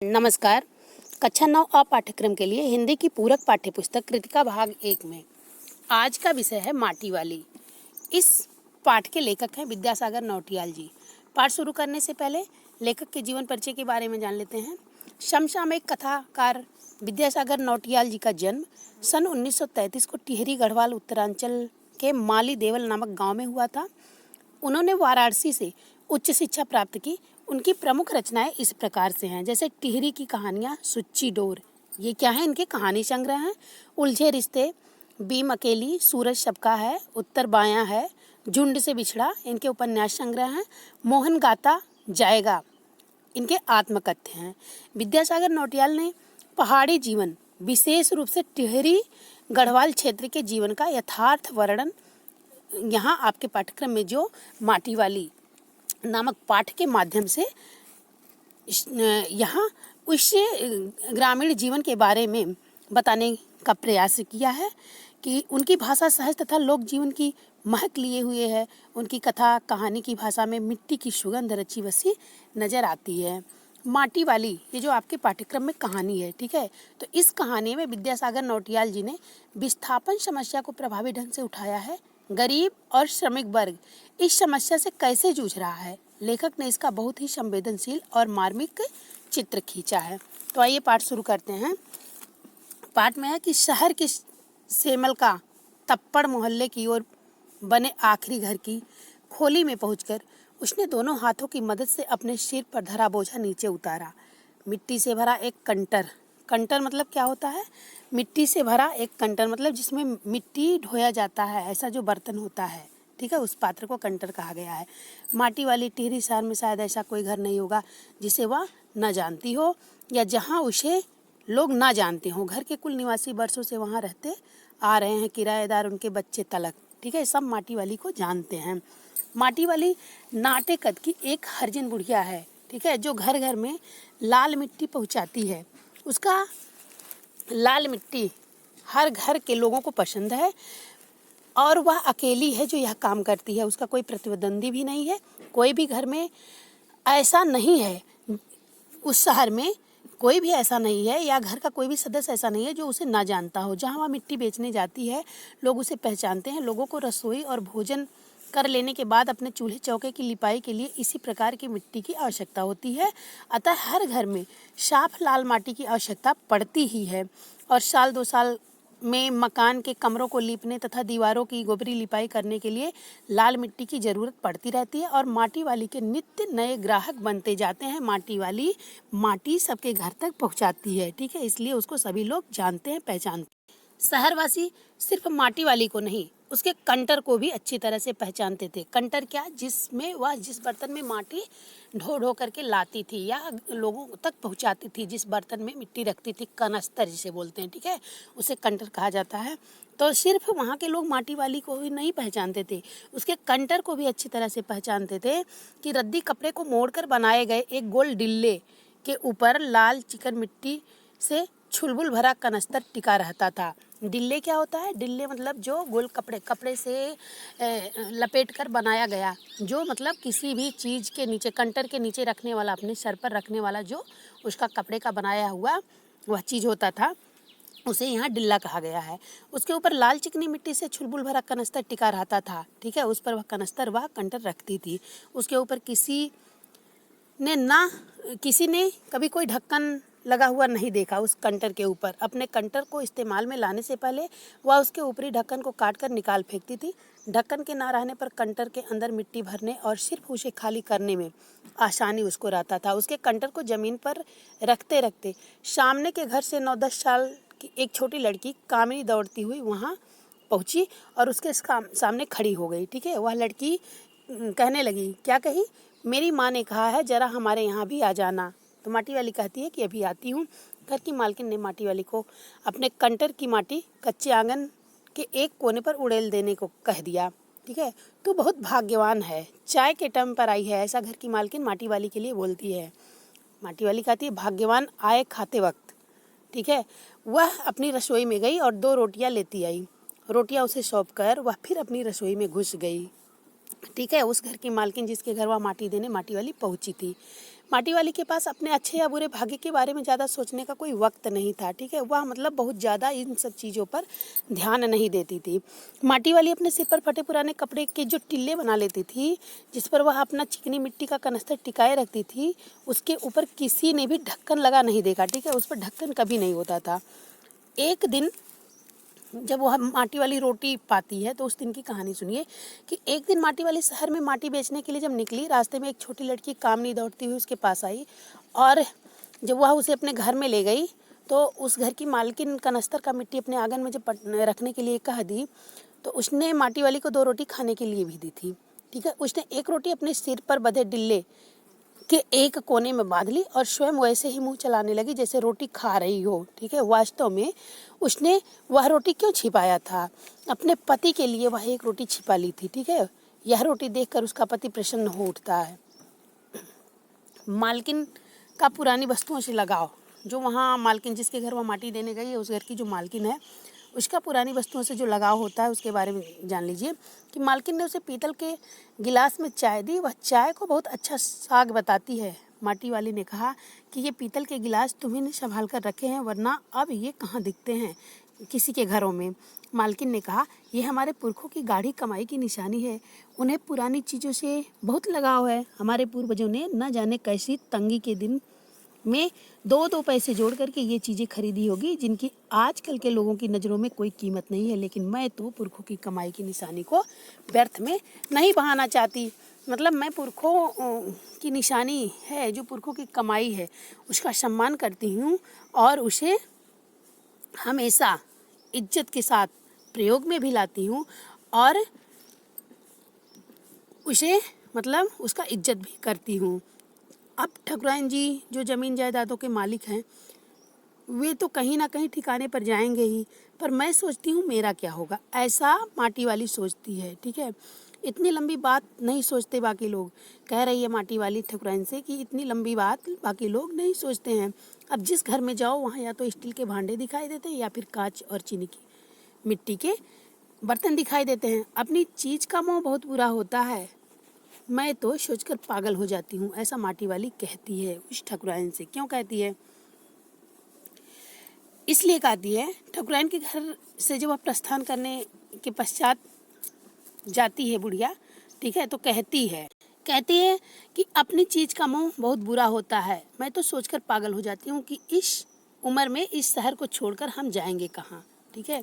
नमस्कार। कक्षा 9 अ पाठ्यक्रम के लिए हिंदी की पूरक पाठ्यपुस्तक कृतिका भाग 1 में आज का विषय है माटी वाली। इस पाठ के लेखक हैं विद्यासागर नौटियाल जी। पाठ शुरू करने से पहले लेखक के जीवन परिचय के बारे में जान लेते हैं। समसामयिक कथाकार विद्यासागर नौटियाल जी का जन्म सन 1933 को टिहरी गढ़वाल उत्तरांचल के माली देवल नामक गाँव में हुआ था। उन्होंने वाराणसी से उच्च शिक्षा प्राप्त की। उनकी प्रमुख रचनाएं इस प्रकार से हैं, जैसे टिहरी की कहानियां, सुच्ची डोर, ये क्या है, इनके कहानी संग्रह हैं। उलझे रिश्ते, बीम अकेली, सूरज सबका है, उत्तर बायां है, झुंड से बिछड़ा, इनके उपन्यास संग्रह हैं। मोहन गाता जाएगा, इनके आत्मकथ्य हैं। विद्यासागर नौटियाल ने पहाड़ी जीवन, विशेष रूप से टिहरी गढ़वाल क्षेत्र के जीवन का यथार्थ वर्णन यहाँ आपके पाठ्यक्रम में जो माटी वाली नामक पाठ के माध्यम से यहाँ उस ग्रामीण जीवन के बारे में बताने का प्रयास किया है कि उनकी भाषा सहज तथा लोक जीवन की महक लिए हुए है। उनकी कथा कहानी की भाषा में मिट्टी की सुगंध रची बसी नजर आती है। माटी वाली ये जो आपके पाठ्यक्रम में कहानी है, ठीक है, तो इस कहानी में विद्यासागर नौटियाल जी ने विस्थापन समस्या को प्रभावी ढंग से उठाया है। गरीब और श्रमिक वर्ग इस समस्या से कैसे जूझ रहा है, लेखक ने इसका बहुत ही संवेदनशील और मार्मिक चित्र खींचा है। तो आइए पाठ शुरू करते हैं। पाठ में है कि शहर के सेमल का तप्पड़ मोहल्ले की ओर बने आखिरी घर की खोली में पहुंचकर उसने दोनों हाथों की मदद से अपने सिर पर धरा बोझा नीचे उतारा। मिट्टी से भरा एक कंटर, कंटर मतलब क्या होता है, मिट्टी से भरा एक कंटर मतलब जिसमें मिट्टी ढोया जाता है, ऐसा जो बर्तन होता है, ठीक है, उस पात्र को कंटर कहा गया है। माटी वाली टिहरी शहर में शायद ऐसा कोई घर नहीं होगा जिसे वह न जानती हो या जहां उसे लोग ना जानते हों। घर के कुल निवासी वर्षों से वहां रहते आ रहे हैं, किराएदार, उनके बच्चे तलक, ठीक है, सब माटी वाली को जानते हैं। माटी वाली नाटे कद की एक हरिजन बुढ़िया है, ठीक है, जो घर घर में लाल मिट्टी पहुंचाती है। उसका लाल मिट्टी हर घर के लोगों को पसंद है और वह अकेली है जो यह काम करती है। उसका कोई प्रतिद्वंदी भी नहीं है। कोई भी घर में ऐसा नहीं है, उस शहर में कोई भी ऐसा नहीं है या घर का कोई भी सदस्य ऐसा नहीं है जो उसे ना जानता हो। जहाँ वह मिट्टी बेचने जाती है लोग उसे पहचानते हैं। लोगों को रसोई और भोजन कर लेने के बाद अपने चूल्हे चौके की लिपाई के लिए इसी प्रकार की मिट्टी की आवश्यकता होती है। अतः हर घर में साफ लाल माटी की आवश्यकता पड़ती ही है और साल 2 साल में मकान के कमरों को लीपने तथा दीवारों की गोबरी लिपाई करने के लिए लाल मिट्टी की ज़रूरत पड़ती रहती है और माटी वाली के नित्य नए ग्राहक बनते जाते हैं। माटी वाली माटी सबके घर तक पहुंचाती है, ठीक है, इसलिए उसको सभी लोग जानते हैं, पहचानते हैं। शहरवासी सिर्फ माटी वाली को नहीं, उसके कंटर को भी अच्छी तरह से पहचानते थे। कंटर क्या, जिसमें वह जिस बर्तन में माटी ढो ढो करके लाती थी या लोगों तक पहुंचाती थी, जिस बर्तन में मिट्टी रखती थी, कनस्तर जिसे बोलते हैं, ठीक है, उसे कंटर कहा जाता है। तो सिर्फ वहाँ के लोग माटी वाली को ही नहीं पहचानते थे, उसके कंटर को भी अच्छी तरह से पहचानते थे कि रद्दी कपड़े को मोड़कर बनाए गए एक गोल डिल्ले के ऊपर लाल चिकन मिट्टी से छुलबुल भरा कनस्तर टिका रहता था। डिल्ले क्या होता है, डिल्ले मतलब जो गोल कपड़े से लपेट कर बनाया गया, जो मतलब किसी भी चीज़ के नीचे, कंटर के नीचे रखने वाला, अपने सर पर रखने वाला जो उसका कपड़े का बनाया हुआ वह चीज़ होता था, उसे यहाँ डिल्ला कहा गया है। उसके ऊपर लाल चिकनी मिट्टी से छुलबुल भरा कनस्तर टिका रहता था, ठीक है, उस पर वह कनस्तर वह कंटर रखती थी। उसके ऊपर किसी ने कभी कोई ढक्कन लगा हुआ नहीं देखा। उस कंटर के ऊपर अपने कंटर को इस्तेमाल में लाने से पहले वह उसके ऊपरी ढक्कन को काटकर निकाल फेंकती थी। ढक्कन के ना रहने पर कंटर के अंदर मिट्टी भरने और सिर्फ उसे खाली करने में आसानी उसको रहता था। उसके कंटर को जमीन पर रखते रखते सामने के घर से 9-10 साल की एक छोटी लड़की कामिनी दौड़ती हुई वहाँ पहुँची और उसके सामने खड़ी हो गई, ठीक है। वह लड़की कहने लगी, क्या कही, मेरी माँ ने कहा है जरा हमारे यहाँ भी आ जाना। तो माटी वाली कहती है कि अभी आती हूँ। घर की मालकिन ने माटी वाली को अपने कंटर की माटी कच्चे आंगन के एक कोने पर उड़ेल देने को कह दिया, ठीक है। तू बहुत भाग्यवान है, चाय के टाइम पर आई है, ऐसा घर की मालकिन माटी वाली के लिए बोलती है। माटी वाली कहती है, भाग्यवान आए खाते वक्त, ठीक है। वह अपनी रसोई में गई और 2 रोटियां लेती आई। रोटियां उसे सौंप कर वह फिर अपनी रसोई में घुस गई, ठीक है। उस घर की मालकिन जिसके घर वह माटी देने माटी वाली पहुंची थी, माटी वाली के पास अपने अच्छे या बुरे भाग्य के बारे में ज़्यादा सोचने का कोई वक्त नहीं था, ठीक है। वह मतलब बहुत ज़्यादा इन सब चीज़ों पर ध्यान नहीं देती थी। माटी वाली अपने सिर पर फटे पुराने कपड़े के जो टिल्ले बना लेती थी, जिस पर वह अपना चिकनी मिट्टी का कनस्तर टिकाए रखती थी, उसके ऊपर किसी ने भी ढक्कन लगा नहीं देखा, ठीक है। उस पर ढक्कन कभी नहीं होता था। एक दिन जब वह माटी वाली रोटी पाती है, तो उस दिन की कहानी सुनिए कि एक दिन माटी वाली शहर में माटी बेचने के लिए जब निकली, रास्ते में एक छोटी लड़की कामनी दौड़ती हुई उसके पास आई, और जब वह उसे अपने घर में ले गई, तो उस घर की मालकिन कनस्तर का मिट्टी अपने आंगन में जब रखने के लिए कह दी, तो उसने माटी वाली को 2 रोटी खाने के लिए भी दी थी, ठीक है। उसने एक रोटी अपने सिर पर बंधे डिल्ले के एक कोने में बांध ली और स्वयं वैसे ही मुंह चलाने लगी जैसे रोटी खा रही हो, ठीक है। वास्तव में उसने वह रोटी क्यों छिपाया था? अपने पति के लिए वह एक रोटी छिपा ली थी, ठीक है। यह रोटी देखकर उसका पति प्रसन्न हो उठता है। मालकिन का पुरानी वस्तुओं से लगाव, जो वहाँ मालकिन जिसके घर वह माटी देने गई है, उस घर की जो मालकिन है, उसका पुरानी वस्तुओं से जो लगाव होता है, उसके बारे में जान लीजिए कि मालकिन ने उसे पीतल के गिलास में चाय दी। वह चाय को बहुत अच्छा स्वाद बताती है। माटी वाली ने कहा कि ये पीतल के गिलास तुम्ही ने संभाल कर रखे हैं, वरना अब ये कहाँ दिखते हैं किसी के घरों में। मालकिन ने कहा, ये हमारे पुरखों की गाढ़ी कमाई की निशानी है। उन्हें पुरानी चीज़ों से बहुत लगाव है। हमारे पूर्वजों ने न जाने कैसी तंगी के दिन में 2-2 पैसे जोड़ करके ये चीज़ें खरीदी होगी, जिनकी आजकल के लोगों की नज़रों में कोई कीमत नहीं है। लेकिन मैं तो पुरखों की कमाई की निशानी को व्यर्थ में नहीं बहाना चाहती। मतलब मैं पुरखों की निशानी है, जो पुरखों की कमाई है, उसका सम्मान करती हूँ और उसे हमेशा इज्जत के साथ प्रयोग में भी लाती हूँ और उसे मतलब उसका इज्जत भी करती हूँ। अब ठकुराइन जी जो ज़मीन जायदादों के मालिक हैं, वे तो कहीं ना कहीं ठिकाने पर जाएंगे ही, पर मैं सोचती हूँ मेरा क्या होगा, ऐसा माटी वाली सोचती है, ठीक है। इतनी लंबी बात नहीं सोचते बाकी लोग, कह रही है माटी वाली ठकुराइन से कि इतनी लंबी बात बाकी लोग नहीं सोचते हैं। अब जिस घर में जाओ वहाँ या तो स्टील के भांडे दिखाई देते हैं या फिर कांच और चीनी की मिट्टी के बर्तन दिखाई देते हैं। अपनी चीज़ का मोह बहुत बुरा होता है, मैं तो सोचकर पागल हो जाती हूँ, ऐसा माटी वाली कहती है उस ठकुराइन से। क्यों कहती है? इसलिए कहती है, ठकुराइन के घर से जब वह प्रस्थान करने के पश्चात जाती है बुढ़िया, ठीक है, तो कहती है कि अपनी चीज़ का मोह बहुत बुरा होता है। मैं तो सोचकर पागल हो जाती हूँ कि इस उम्र में इस शहर को छोड़कर हम जाएंगे कहाँ, ठीक है।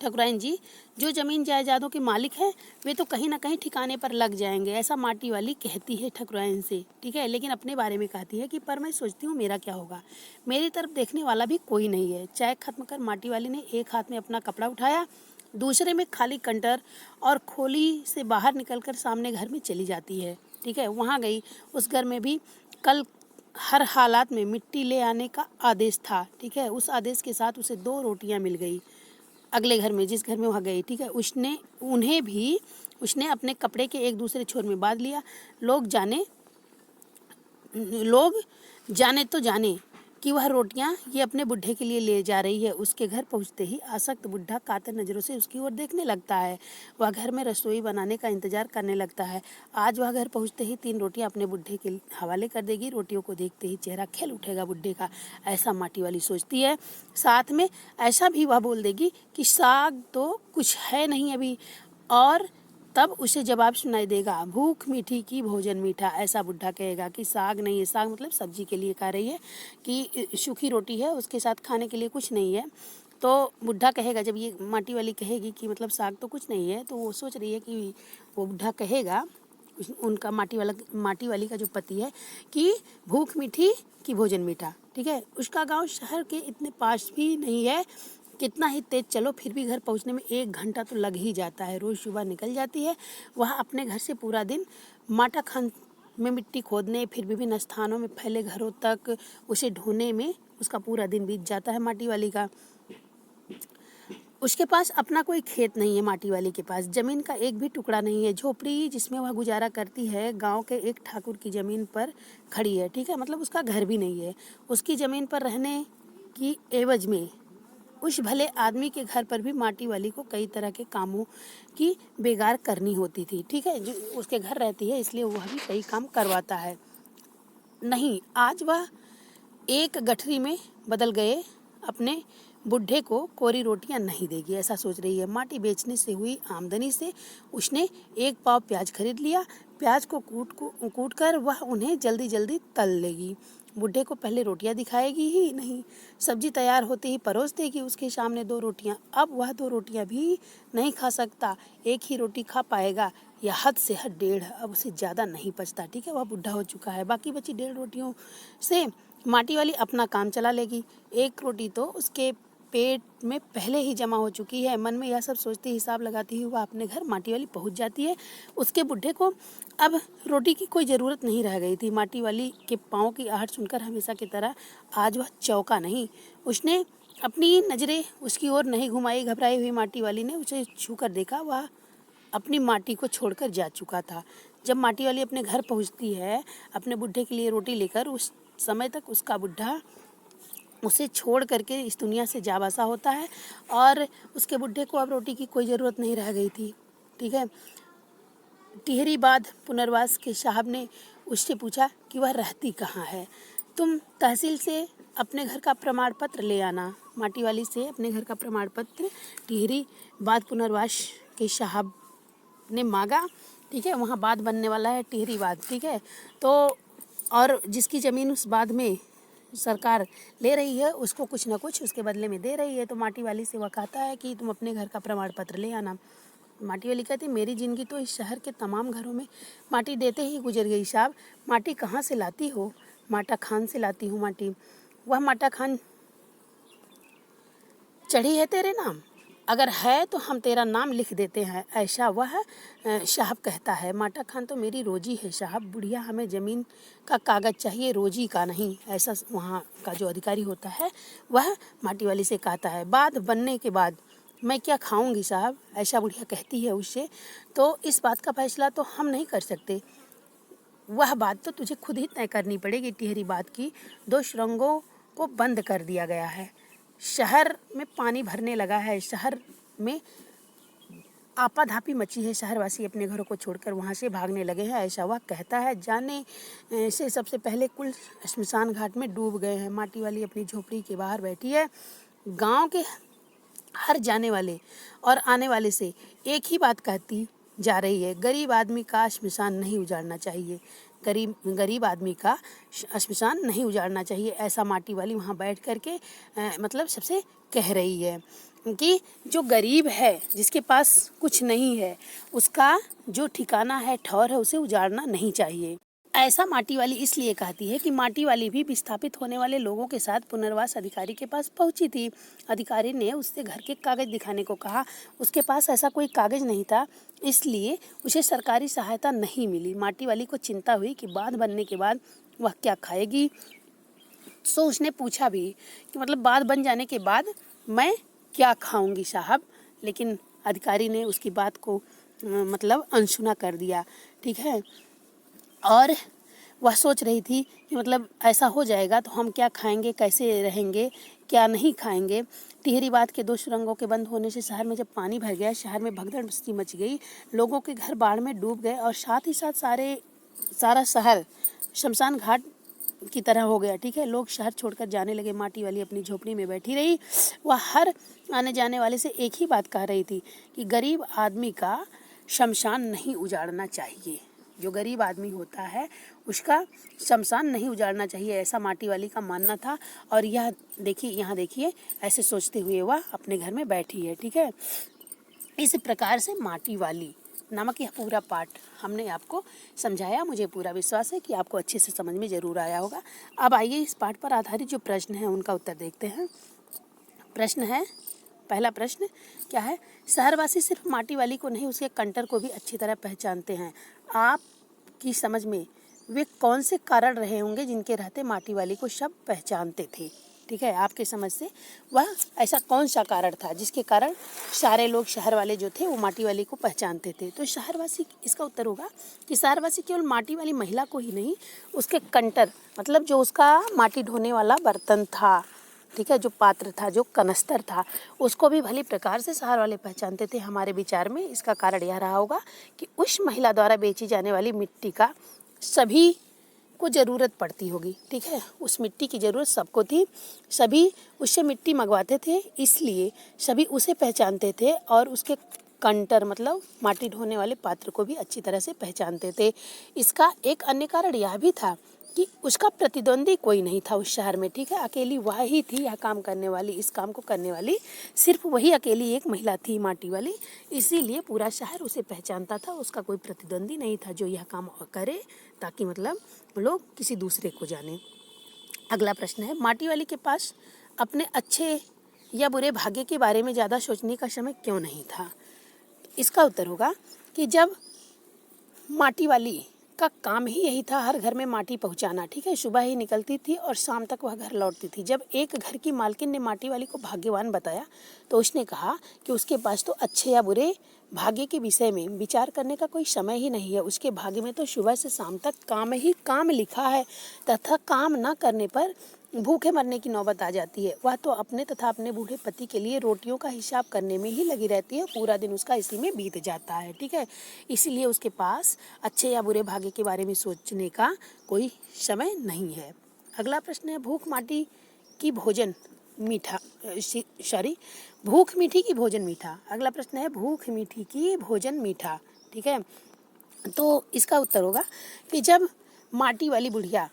ठकुराइन जी जो ज़मीन जायदादों के मालिक हैं, वे तो कहीं ना कहीं ठिकाने पर लग जाएंगे, ऐसा माटी वाली कहती है ठकुराइन से, ठीक है। लेकिन अपने बारे में कहती है कि पर मैं सोचती हूँ मेरा क्या होगा, मेरी तरफ देखने वाला भी कोई नहीं है। चाय खत्म कर माटी वाली ने एक हाथ में अपना कपड़ा उठाया, दूसरे में खाली कंटर और खोली से बाहर निकलकर सामने घर में चली जाती है, ठीक है। वहाँ गई, उस घर में भी कल हर हालात में मिट्टी ले आने का आदेश था, ठीक है। उस आदेश के साथ उसे 2 रोटियां मिल गई। अगले घर में, जिस घर में वह गई, ठीक है, उसने अपने कपड़े के एक दूसरे छोर में बांध लिया। लोग जाने तो जाने कि वह रोटियां ये अपने बुढ़े के लिए ले जा रही है। उसके घर पहुंचते ही आसक्त बुढ़ा कातर नज़रों से उसकी ओर देखने लगता है। वह घर में रसोई बनाने का इंतजार करने लगता है। आज वह घर पहुंचते ही 3 रोटियां अपने बुढ़े के हवाले कर देगी। रोटियों को देखते ही चेहरा खिल उठेगा बुढ़े का, ऐसा माटी वाली सोचती है। साथ में ऐसा भी वह बोल देगी कि साग तो कुछ है नहीं अभी, और तब उसे जवाब सुनाई देगा, भूख मीठी की भोजन मीठा। ऐसा बुढ़ा कहेगा कि साग नहीं है, साग मतलब सब्जी के लिए कह रही है कि सूखी रोटी है, उसके साथ खाने के लिए कुछ नहीं है। तो बुढ़ा कहेगा, जब ये माटी वाली कहेगी कि मतलब साग तो कुछ नहीं है, तो वो सोच रही है कि वो बुढ़ा कहेगा, उनका माटी वाली का जो पति है, कि भूख मीठी कि भोजन मीठा, ठीक है। उसका गाँव शहर के इतने पास भी नहीं है, कितना ही तेज चलो फिर भी घर पहुंचने में 1 घंटा तो लग ही जाता है। रोज़ सुबह निकल जाती है, वह अपने घर से पूरा दिन माटा खान में मिट्टी खोदने, फिर विभिन्न स्थानों में फैले घरों तक उसे ढोने में उसका पूरा दिन बीत जाता है माटी वाली का। उसके पास अपना कोई खेत नहीं है, माटी वाली के पास ज़मीन का एक भी टुकड़ा नहीं है। झोपड़ी जिसमें वह गुजारा करती है गांव के एक ठाकुर की ज़मीन पर खड़ी है, ठीक है, मतलब उसका घर भी नहीं है। उसकी ज़मीन पर रहने की एवज में उस भले आदमी के घर पर भी माटी वाली को कई तरह के कामों की बेगार करनी होती थी, ठीक है। जो उसके घर रहती है इसलिए वह भी कई काम करवाता है। नहीं, आज वह एक गठरी में बदल गए, अपने बुढ़े को कोरी रोटियां नहीं देगी, ऐसा सोच रही है। माटी बेचने से हुई आमदनी से उसने 1 पाव प्याज खरीद लिया। प्याज को कूट कर वह उन्हें जल्दी जल्दी तल लेगी। बुढ़े को पहले रोटियां दिखाएगी ही नहीं, सब्जी तैयार होते ही परोस देगी उसके सामने 2 रोटियां। अब वह 2 रोटियां भी नहीं खा सकता, 1 ही रोटी खा पाएगा, या हद से हद 1.5। अब उसे ज़्यादा नहीं पचता, ठीक है, वह बुढ़ा हो चुका है। बाकी बची 1.5 रोटियों से माटी वाली अपना काम चला लेगी। 1 रोटी तो उसके पेट में पहले ही जमा हो चुकी है। मन में यह सब सोचती, हिसाब लगाती हुई वह अपने घर माटी वाली पहुंच जाती है। उसके बुढ़े को अब रोटी की कोई ज़रूरत नहीं रह गई थी। माटी वाली के पाँव की आहट सुनकर हमेशा की तरह आज वह चौंका नहीं। उसने अपनी नज़रें उसकी ओर नहीं घुमाई। घबराई हुई माटी वाली ने उसे छू कर देखा, वह अपनी माटी को छोड़कर जा चुका था। जब माटी वाली अपने घर पहुंचती है अपने बुढ़े के लिए रोटी लेकर, उस समय तक उसका बुढ़ा उसे छोड़ करके इस दुनिया से जा बसा होता है, और उसके बुढ़े को अब रोटी की कोई ज़रूरत नहीं रह गई थी, ठीक है। टिहरी बाद पुनर्वास के साहब ने उससे पूछा कि वह रहती कहाँ है। तुम तहसील से अपने घर का प्रमाण पत्र ले आना। माटी वाली से अपने घर का प्रमाण पत्र टिहरी बाद पुनर्वास के साहब ने मांगा, ठीक है। वहाँ बाँध बनने वाला है, टिहरी बाँध, ठीक है। तो और जिसकी ज़मीन उस बाँध में सरकार ले रही है, उसको कुछ ना कुछ उसके बदले में दे रही है। तो माटी वाली से वह कहता है कि तुम अपने घर का प्रमाण पत्र ले आना। माटी वाली कहती, मेरी ज़िंदगी तो इस शहर के तमाम घरों में माटी देते ही गुजर गई साहब। माटी कहाँ से लाती हो? माटा खान से लाती हूँ माटी। वह माटा खान चढ़ी है तेरे नाम? अगर है तो हम तेरा नाम लिख देते हैं, ऐसा वह साहब कहता है। माटा खान तो मेरी रोजी है साहब, बुढ़िया हमें ज़मीन का कागज़ चाहिए, रोजी का नहीं, ऐसा वहाँ का जो अधिकारी होता है वह माटी वाली से कहता है। बात बनने के बाद मैं क्या खाऊंगी साहब, ऐसा बुढ़िया कहती है उससे। तो इस बात का फैसला तो हम नहीं कर सकते, वह बात तो तुझे खुद ही तय करनी पड़ेगी। टिहरी बात की 2 सुरंगों को बंद कर दिया गया है, शहर में पानी भरने लगा है, शहर में आपाधापी मची है, शहरवासी अपने घरों को छोड़कर वहाँ से भागने लगे हैं, ऐसा वह कहता है। जाने से सबसे पहले कुल श्मशान घाट में डूब गए हैं। माटी वाली अपनी झोपड़ी के बाहर बैठी है। गांव के हर जाने वाले और आने वाले से एक ही बात कहती जा रही है, गरीब आदमी का श्मशान नहीं उजाड़ना चाहिए, गरीब आदमी का श्मशान नहीं उजाड़ना चाहिए, ऐसा माटी वाली वहाँ बैठ करके मतलब सबसे कह रही है कि जो गरीब है, जिसके पास कुछ नहीं है, उसका जो ठिकाना है, ठौर है, उसे उजाड़ना नहीं चाहिए। ऐसा माटी वाली इसलिए कहती है कि माटी वाली भी विस्थापित होने वाले लोगों के साथ पुनर्वास अधिकारी के पास पहुंची थी। अधिकारी ने उससे घर के कागज दिखाने को कहा, उसके पास ऐसा कोई कागज नहीं था, इसलिए उसे सरकारी सहायता नहीं मिली। माटी वाली को चिंता हुई कि बाँध बनने के बाद वह क्या खाएगी। सो उसने पूछा भी कि मतलब बाँध बन जाने के बाद मैं क्या खाऊंगी साहब, लेकिन अधिकारी ने उसकी बात को मतलब अनसुना कर दिया, ठीक है। और वह सोच रही थी कि मतलब ऐसा हो जाएगा तो हम क्या खाएंगे, कैसे रहेंगे, क्या नहीं खाएंगे। टिहरी बाँध के 2 सुरंगों के बंद होने से शहर में जब पानी भर गया, शहर में भगदड़ सी मच गई, लोगों के घर बाढ़ में डूब गए और साथ ही साथ सारा शहर शमशान घाट की तरह हो गया, ठीक है। लोग शहर छोड़कर जाने लगे। माटी वाली अपनी झोपड़ी में बैठी रही। वह हर आने जाने वाले से एक ही बात कह रही थी कि गरीब आदमी का शमशान नहीं उजाड़ना चाहिए, जो गरीब आदमी होता है उसका शमशान नहीं उजाड़ना चाहिए, ऐसा माटी वाली का मानना था। और यह देखिए, यहाँ देखिए, ऐसे सोचते हुए वह अपने घर में बैठी है, ठीक है। इस प्रकार से माटी वाली नामक यह पूरा पाठ हमने आपको समझाया। मुझे पूरा विश्वास है कि आपको अच्छे से समझ में ज़रूर आया होगा। अब आइए इस पाठ पर आधारित जो प्रश्न हैं उनका उत्तर देखते हैं। प्रश्न है, पहला प्रश्न क्या है? शहरवासी सिर्फ माटी वाली को नहीं, उसके कंटर को भी अच्छी तरह पहचानते हैं। आपकी समझ में वे कौन से कारण रहे होंगे जिनके रहते माटी वाली को सब पहचानते थे, ठीक है। आपके समझ से वह ऐसा कौन सा कारण था जिसके कारण सारे लोग, शहर वाले जो थे, वो माटी वाली को पहचानते थे? तो शहरवासी, इसका उत्तर होगा कि शहरवासी केवल माटी वाली महिला को ही नहीं, उसके कंटर मतलब जो उसका माटी ढोने वाला बर्तन था, ठीक है, जो पात्र था, जो कनस्तर था, उसको भी भली प्रकार से शहर वाले पहचानते थे। हमारे विचार में इसका कारण यह रहा होगा कि उस महिला द्वारा बेची जाने वाली मिट्टी का सभी को ज़रूरत पड़ती होगी, ठीक है। उस मिट्टी की ज़रूरत सबको थी, सभी उससे मिट्टी मंगवाते थे, इसलिए सभी उसे पहचानते थे और उसके कंटर मतलब माटी ढोने वाले पात्र को भी अच्छी तरह से पहचानते थे। इसका एक अन्य कारण यह भी था कि उसका प्रतिद्वंदी कोई नहीं था उस शहर में, ठीक है। अकेली वह ही थी यह काम करने वाली, इस काम को करने वाली सिर्फ वही अकेली एक महिला थी माटी वाली, इसीलिए पूरा शहर उसे पहचानता था। उसका कोई प्रतिद्वंदी नहीं था जो यह काम करे, ताकि मतलब लोग किसी दूसरे को जाने। अगला प्रश्न है, माटी वाली के पास अपने अच्छे या बुरे भाग्य के बारे में ज़्यादा सोचने का समय क्यों नहीं था? इसका उत्तर होगा कि जब माटी वाली का काम ही यही था हर घर में माटी पहुंचाना, ठीक है। सुबह ही निकलती थी और शाम तक वह घर लौटती थी। जब एक घर की मालकिन ने माटी वाली को भाग्यवान बताया तो उसने कहा कि उसके पास तो अच्छे या बुरे भाग्य के विषय में विचार करने का कोई समय ही नहीं है। उसके भाग्य में तो सुबह से शाम तक काम ही काम लिखा है तथा काम न करने पर भूखे मरने की नौबत आ जाती है। वह तो अपने तथा अपने बूढ़े पति के लिए रोटियों का हिसाब करने में ही लगी रहती है, पूरा दिन उसका इसी में बीत जाता है, ठीक है। इसीलिए उसके पास अच्छे या बुरे भाग्य के बारे में सोचने का कोई समय नहीं है। अगला प्रश्न है, भूख माटी की भोजन मीठा भूख मीठी की भोजन मीठा। अगला प्रश्न है, भूख मीठी की भोजन मीठा, ठीक है। तो इसका उत्तर होगा कि जब माटी वाली बुढ़िया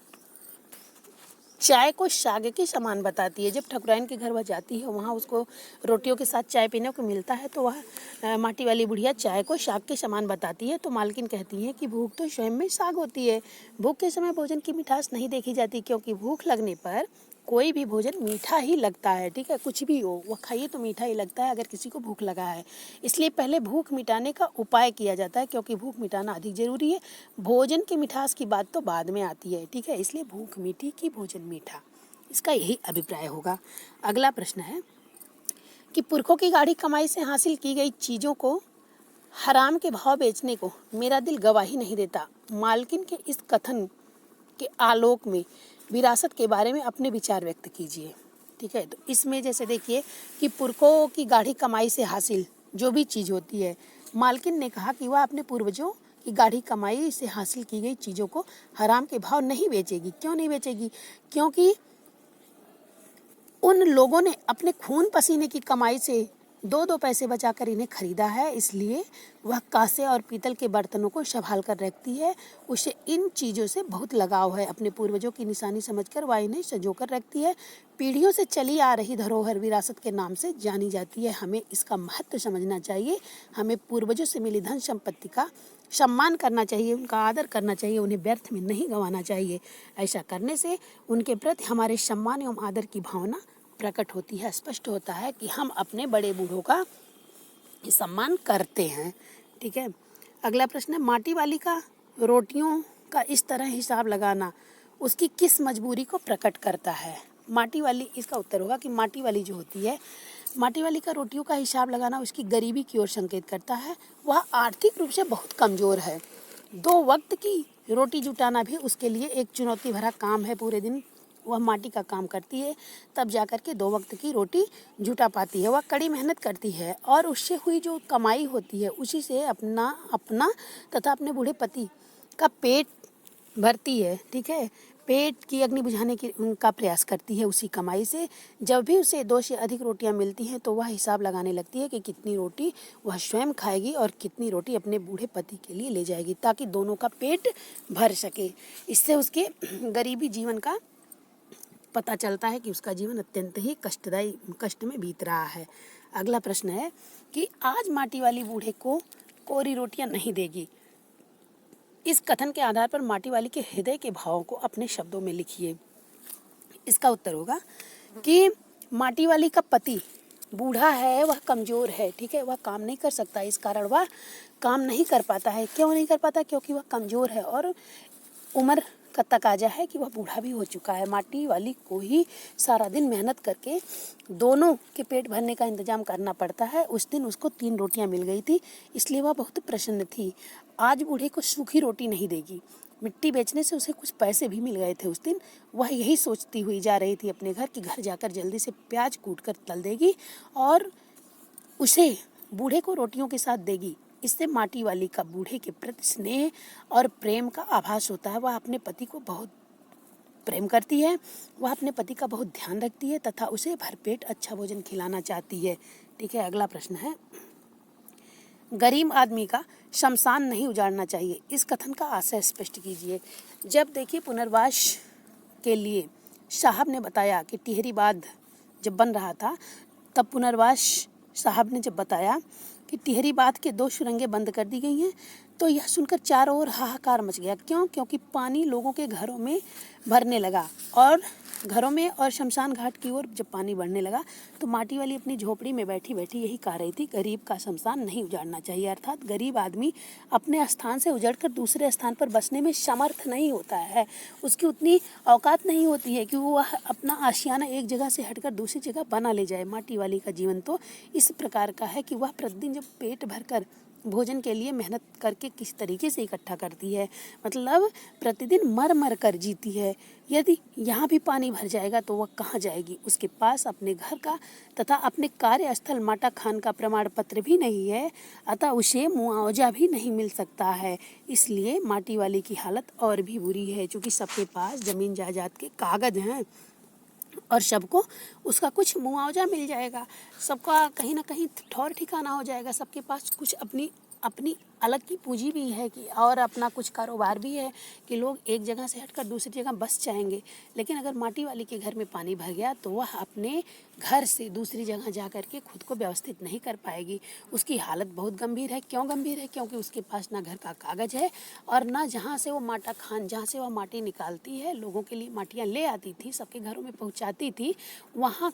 चाय को साग के समान बताती है, जब ठकुराइन के घर वह जाती है, वहाँ उसको रोटियों के साथ चाय पीने को मिलता है, तो वह माटी वाली बुढ़िया चाय को साग के समान बताती है। तो मालकिन कहती है कि भूख तो स्वयं में साग होती है, भूख के समय भोजन की मिठास नहीं देखी जाती, क्योंकि भूख लगने पर कोई भी भोजन मीठा ही लगता है, ठीक है। कुछ भी हो वह खाइए तो मीठा ही लगता है अगर किसी को भूख लगा है। इसलिए पहले भूख मिटाने का उपाय किया जाता है, क्योंकि भूख मिटाना अधिक जरूरी है। भोजन की मिठास की बात तो बाद में आती है, ठीक है। इसलिए भूख मीठी की भोजन मीठा, इसका यही अभिप्राय होगा। अगला प्रश्न है कि पुरखों की गाढ़ी कमाई से हासिल की गई चीज़ों को हराम के भाव बेचने को मेरा दिल गवाही नहीं देता। मालकिन के इस कथन के आलोक में विरासत के बारे में अपने विचार व्यक्त कीजिए, ठीक है। तो इसमें जैसे देखिए कि पुरखों की गाढ़ी कमाई से हासिल जो भी चीज़ होती है, मालकिन ने कहा कि वह अपने पूर्वजों की गाढ़ी कमाई से हासिल की गई चीज़ों को हराम के भाव नहीं बेचेगी। क्यों नहीं बेचेगी? क्योंकि उन लोगों ने अपने खून पसीने की कमाई से दो पैसे बचाकर इन्हें खरीदा है, इसलिए वह कांसे और पीतल के बर्तनों को संभाल कर रखती है। उसे इन चीज़ों से बहुत लगाव है, अपने पूर्वजों की निशानी समझकर वह इन्हें संजोकर रखती है। पीढ़ियों से चली आ रही धरोहर विरासत के नाम से जानी जाती है। हमें इसका महत्व समझना चाहिए। हमें पूर्वजों से मिली धन संपत्ति का सम्मान करना चाहिए, उनका आदर करना चाहिए, उन्हें व्यर्थ में नहीं गंवाना चाहिए। ऐसा करने से उनके प्रति हमारे सम्मान एवं आदर की भावना प्रकट होती है। स्पष्ट होता है कि हम अपने बड़े बूढ़ों का सम्मान करते हैं, ठीक है। अगला प्रश्न है, माटी वाली का रोटियों का इस तरह हिसाब लगाना उसकी किस मजबूरी को प्रकट करता है? माटी वाली, इसका उत्तर होगा कि माटी वाली जो होती है, माटी वाली का रोटियों का हिसाब लगाना उसकी गरीबी की ओर संकेत करता है। वह आर्थिक रूप से बहुत कमज़ोर है। 2 वक्त की रोटी जुटाना भी उसके लिए एक चुनौती भरा काम है। पूरे दिन वह माटी का काम करती है, तब जाकर के 2 वक्त की रोटी जुटा पाती है। वह कड़ी मेहनत करती है और उससे हुई जो कमाई होती है उसी से अपना तथा अपने बूढ़े पति का पेट भरती है, ठीक है। पेट की अग्नि बुझाने की का प्रयास करती है उसी कमाई से। जब भी उसे 2 से अधिक रोटियां मिलती हैं तो वह हिसाब लगाने लगती है कि कितनी रोटी वह स्वयं खाएगी और कितनी रोटी अपने बूढ़े पति के लिए ले जाएगी, ताकि दोनों का पेट भर सके। इससे उसके गरीबी जीवन का पता चलता है कि उसका जीवन अत्यंत ही कष्ट में बीत रहा है। अगला प्रश्न है कि आज माटी वाली बूढ़े को कोरी रोटियां नहीं देगी। इस कथन के आधार पर माटी वाली के हृदय के भावों को अपने शब्दों में लिखिए। इसका उत्तर होगा कि माटी वाली का पति बूढ़ा है, वह कमज़ोर है, ठीक है। वह काम नहीं कर सकता, इस कारण वह काम नहीं कर पाता है। क्यों नहीं कर पाता? क्योंकि वह कमज़ोर है और उम्र का तकाजा है कि वह बूढ़ा भी हो चुका है। माटी वाली को ही सारा दिन मेहनत करके दोनों के पेट भरने का इंतजाम करना पड़ता है। उस दिन उसको 3 रोटियां मिल गई थी, इसलिए वह बहुत प्रसन्न थी। आज बूढ़े को सूखी रोटी नहीं देगी। मिट्टी बेचने से उसे कुछ पैसे भी मिल गए थे उस दिन। वह यही सोचती हुई जा रही थी अपने घर कि घर जाकर जल्दी से प्याज कूट कर तल देगी और उसे बूढ़े को रोटियों के साथ देगी। इससे माटी वाली का बूढ़े के प्रति स्नेह और प्रेम का आभास होता है। वह अपने पति को बहुत प्रेम करती है, वह अपने पति का बहुत ध्यान रखती है तथा उसे भरपेट अच्छा भोजन खिलाना चाहती है। ठीक है, अगला प्रश्न है, गरीब आदमी का शमशान नहीं उजाड़ना चाहिए, इस कथन का आशय स्पष्ट कीजिए। जब देखिए पुनर्वास के लिए साहब ने बताया कि टिहरी बांध जब बन रहा था, तब पुनर्वास साहब ने जब बताया कि टिहरी बांध के 2 सुरंगें बंद कर दी गई हैं, तो यह सुनकर चारों ओर हाहाकार मच गया। क्यों? क्योंकि पानी लोगों के घरों में भरने लगा और घरों में और शमशान घाट की ओर जब पानी बढ़ने लगा तो माटी वाली अपनी झोपड़ी में बैठी बैठी यही कह रही थी, गरीब का शमशान नहीं उजाड़ना चाहिए। अर्थात गरीब आदमी अपने स्थान से उजड़कर दूसरे स्थान पर बसने में समर्थ नहीं होता है, उसकी उतनी औकात नहीं होती है कि वह अपना आशियाना एक जगह से हटकर दूसरी जगह बना ले जाए। माटी वाली का जीवन तो इस प्रकार का है कि वह प्रतिदिन जब पेट भरकर भोजन के लिए मेहनत करके किस तरीके से इकट्ठा करती है, मतलब प्रतिदिन मर मर कर जीती है। यदि यहाँ भी पानी भर जाएगा तो वह कहाँ जाएगी? उसके पास अपने घर का तथा अपने कार्यस्थल माटा खान का प्रमाण पत्र भी नहीं है, अतः उसे मुआवजा भी नहीं मिल सकता है। इसलिए माटी वाली की हालत और भी बुरी है, क्योंकि सबके पास जमीन जायदाद के कागज हैं और सबको उसका कुछ मुआवजा मिल जाएगा, सबका कहीं ना कहीं ठौर ठिकाना हो जाएगा, सबके पास कुछ अपनी अपनी अलग की पूंजी भी है कि और अपना कुछ कारोबार भी है कि लोग एक जगह से हटकर दूसरी जगह बस जाएंगे। लेकिन अगर माटी वाली के घर में पानी भर गया तो वह अपने घर से दूसरी जगह जा कर के खुद को व्यवस्थित नहीं कर पाएगी। उसकी हालत बहुत गंभीर है। क्यों गंभीर है? क्योंकि उसके पास ना घर का कागज है और ना जहाँ से वो माटा खान, जहाँ से वह माटी निकालती है, लोगों के लिए माटियाँ ले आती थी, सबके घरों में पहुँचाती थी, वहाँ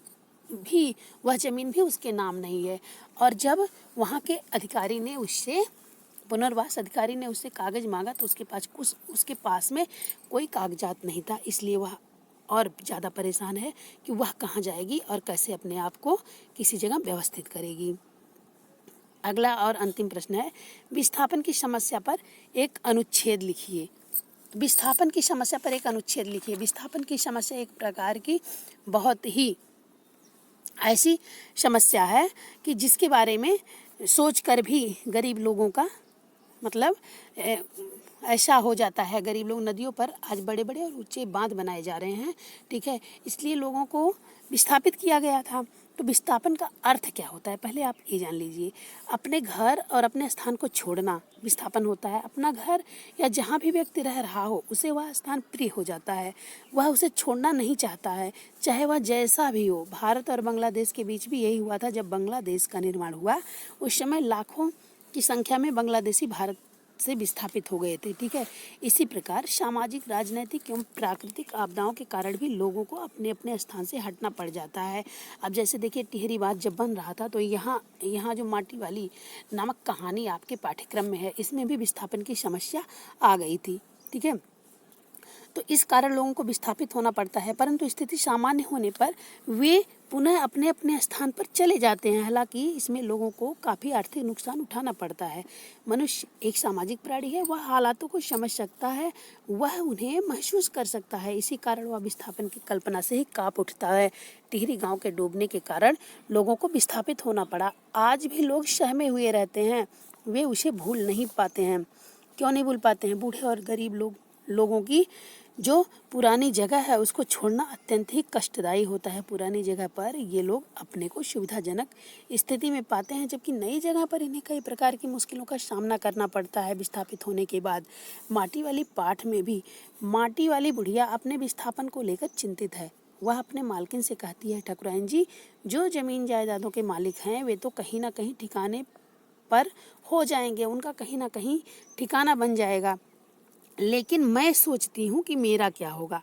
भी वह ज़मीन भी उसके नाम नहीं है। और जब वहाँ के अधिकारी ने उससे पुनर्वास अधिकारी ने उससे कागज मांगा तो उसके पास में कोई कागजात नहीं था। इसलिए वह और ज़्यादा परेशान है कि वह कहाँ जाएगी और कैसे अपने आप को किसी जगह व्यवस्थित करेगी। अगला और अंतिम प्रश्न है, विस्थापन की समस्या पर एक अनुच्छेद लिखिए। विस्थापन की समस्या पर एक अनुच्छेद लिखिए। विस्थापन की समस्या एक प्रकार की बहुत ही ऐसी समस्या है कि जिसके बारे में सोचकर भी गरीब लोगों का मतलब ऐसा हो जाता है। गरीब लोग, नदियों पर आज बड़े बड़े और ऊंचे बांध बनाए जा रहे हैं, ठीक है, इसलिए लोगों को विस्थापित किया गया था। तो विस्थापन का अर्थ क्या होता है, पहले आप ये जान लीजिए। अपने घर और अपने स्थान को छोड़ना विस्थापन होता है। अपना घर या जहाँ भी व्यक्ति रह रहा हो उसे वह स्थान प्रिय हो जाता है, वह उसे छोड़ना नहीं चाहता है, चाहे वह जैसा भी हो। भारत और बांग्लादेश के बीच भी यही हुआ था। जब बांग्लादेश का निर्माण हुआ उस समय लाखों की संख्या में बांग्लादेशी भारत से विस्थापित हो गए थे, ठीक है। इसी प्रकार सामाजिक, राजनीतिक एवं प्राकृतिक आपदाओं के कारण भी लोगों को अपने अपने स्थान से हटना पड़ जाता है। अब जैसे देखिए टिहरी बांध जब बन रहा था तो यहाँ जो माटी वाली नामक कहानी आपके पाठ्यक्रम में है, इसमें भी विस्थापन की समस्या आ गई थी, ठीक है। तो इस कारण लोगों को विस्थापित होना पड़ता है, परंतु स्थिति सामान्य होने पर वे पुनः अपने अपने स्थान पर चले जाते हैं। हालांकि इसमें लोगों को काफ़ी आर्थिक नुकसान उठाना पड़ता है। मनुष्य एक सामाजिक प्राणी है, वह हालातों को समझ सकता है, वह उन्हें महसूस कर सकता है। इसी कारण वह विस्थापन की कल्पना से ही काँप उठता है। टिहरी गांव के डूबने के कारण लोगों को विस्थापित होना पड़ा। आज भी लोग सहमे हुए रहते हैं, वे उसे भूल नहीं पाते हैं। क्यों नहीं भूल पाते हैं? बूढ़े और गरीब लोगों की जो पुरानी जगह है उसको छोड़ना अत्यंत ही कष्टदायी होता है। पुरानी जगह पर ये लोग अपने को सुविधाजनक स्थिति में पाते हैं, जबकि नई जगह पर इन्हें कई प्रकार की मुश्किलों का सामना करना पड़ता है विस्थापित होने के बाद। माटी वाली पाठ में भी माटी वाली बुढ़िया अपने विस्थापन को लेकर चिंतित है। वह अपने मालकिन से कहती है, ठाकुराइन जी, जो जमीन जायदादों के मालिक हैं वे तो कहीं ना कहीं ठिकाने पर हो जाएंगे, उनका कहीं ना कहीं ठिकाना बन जाएगा, लेकिन मैं सोचती हूँ कि मेरा क्या होगा।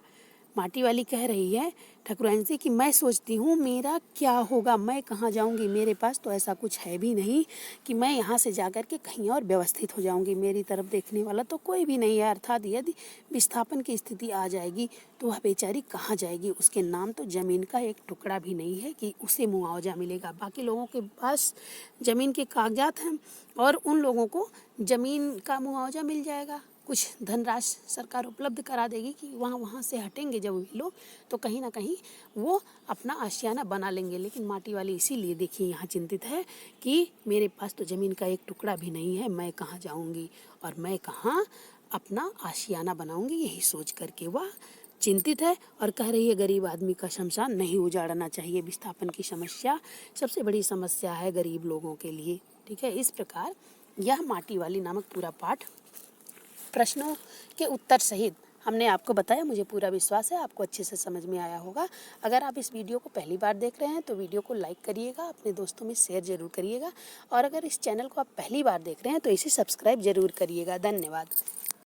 माटी वाली कह रही है ठाकुराइन से कि मैं सोचती हूँ मेरा क्या होगा, मैं कहाँ जाऊँगी, मेरे पास तो ऐसा कुछ है भी नहीं कि मैं यहाँ से जाकर के कहीं और व्यवस्थित हो जाऊँगी, मेरी तरफ देखने वाला तो कोई भी नहीं है। अर्थात यदि विस्थापन की स्थिति आ जाएगी तो वह बेचारी कहाँ जाएगी, उसके नाम तो ज़मीन का एक टुकड़ा भी नहीं है कि उसे मुआवजा मिलेगा। बाकी लोगों के पास ज़मीन के कागजात हैं और उन लोगों को ज़मीन का मुआवजा मिल जाएगा, कुछ धनराशि सरकार उपलब्ध करा देगी कि वहाँ से हटेंगे जब भी लोग तो कहीं ना कहीं वो अपना आशियाना बना लेंगे। लेकिन माटी वाली इसीलिए देखिए यहाँ चिंतित है कि मेरे पास तो ज़मीन का एक टुकड़ा भी नहीं है, मैं कहाँ जाऊँगी और मैं कहाँ अपना आशियाना बनाऊँगी, यही सोच करके वह चिंतित है और कह रही है गरीब आदमी का शमशान नहीं उजाड़ना चाहिए। विस्थापन की समस्या सबसे बड़ी समस्या है गरीब लोगों के लिए। ठीक है, इस प्रकार यह माटी वाली नामक पूरा पाठ प्रश्नों के उत्तर सहित हमने आपको बताया। मुझे पूरा विश्वास है आपको अच्छे से समझ में आया होगा। अगर आप इस वीडियो को पहली बार देख रहे हैं तो वीडियो को लाइक करिएगा, अपने दोस्तों में शेयर ज़रूर करिएगा और अगर इस चैनल को आप पहली बार देख रहे हैं तो इसे सब्सक्राइब ज़रूर करिएगा। धन्यवाद।